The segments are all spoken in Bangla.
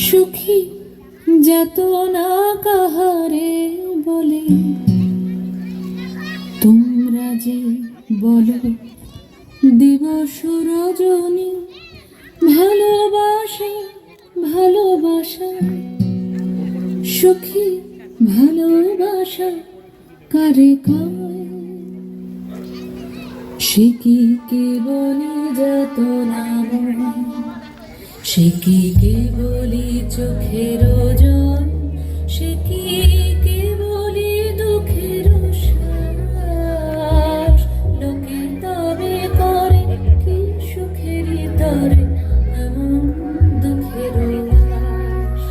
সুখী যাতনা কাহারে বলে, তোমরা যে বলো দিবস রজনী, ভালোবাসা ভালোবাসা সুখী ভালোবাসা কারে কয়? সে কি কেবলি যাতনা, সে কি কেবলি চোখের জল, সে কি কেবলি দুঃখের শ্বাস? লোকে তবে করে কি সুখের তরে এমন দুঃখের লাশ?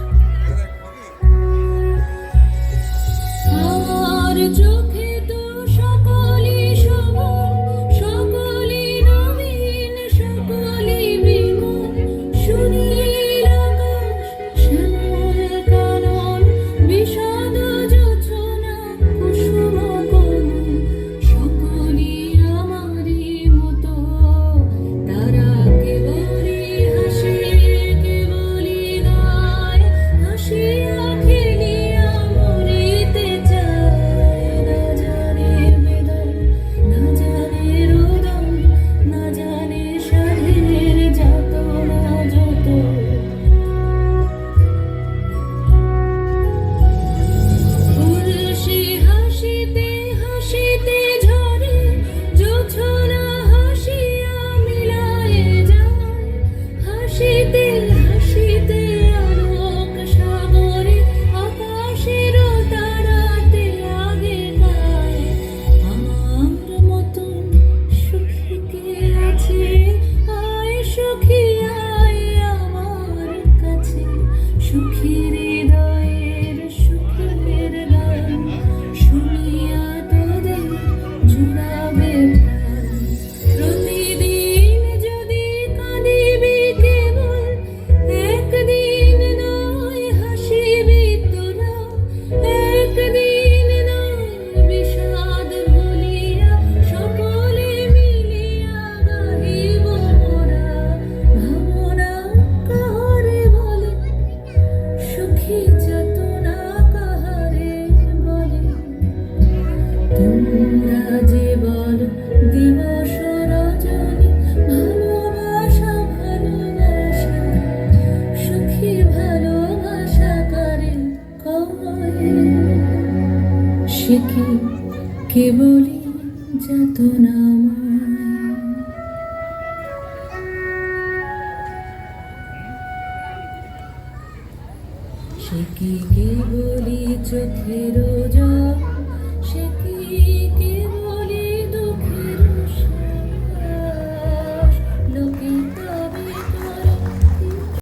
আর চোখে তো সকলই সমান, সকলই নবীন, সকলই বিমল, সুনীল আকাশ, শ্যামল কানন, বিষাদ জোছনা, কুসুম কোমল, সকলই আমারই মতো। তারা কেবলই হাসে, কেবলই গায়, হাসিয়া খেলিয়া মরিতে চায়। না জানে বেদন, না জানে রোদন, না জানে সাধের যাতনা যত। ফুলসি হাসিতে হাসিতে ঝরে, জোছনা হাসিয়া মিলায়ে যায়। হাসিতে হাসিতে আলোক সাগরে, আকাশের তারাতে আগে গায়। আমার মতন সুখী কে আছে? আয় সুখী আয় আমার কাছে, সুখী হৃদয়ের সুখের গান শুনিয়া তোদের জুড়াবে প্রাণ। প্রতিদিন যদি কাঁদিবি কেবল, একদিন নয় হাসিবি তোরা, একদিন নয় বিষাদ ভুলিয়া, সকলে মিলিয়া গাহিব মোরা। ভাবনা কাহারে বলে, সুখী যাতনা কাহারে বলে? তোমরা যে বলো দিবস রজনী, ভালোবাসা ভালোবাসা সুখী ভালোবাসা কারে কয়? সে কি কেবলি যাতনাময়? সে কি কেবলি চোখের জল, সে কি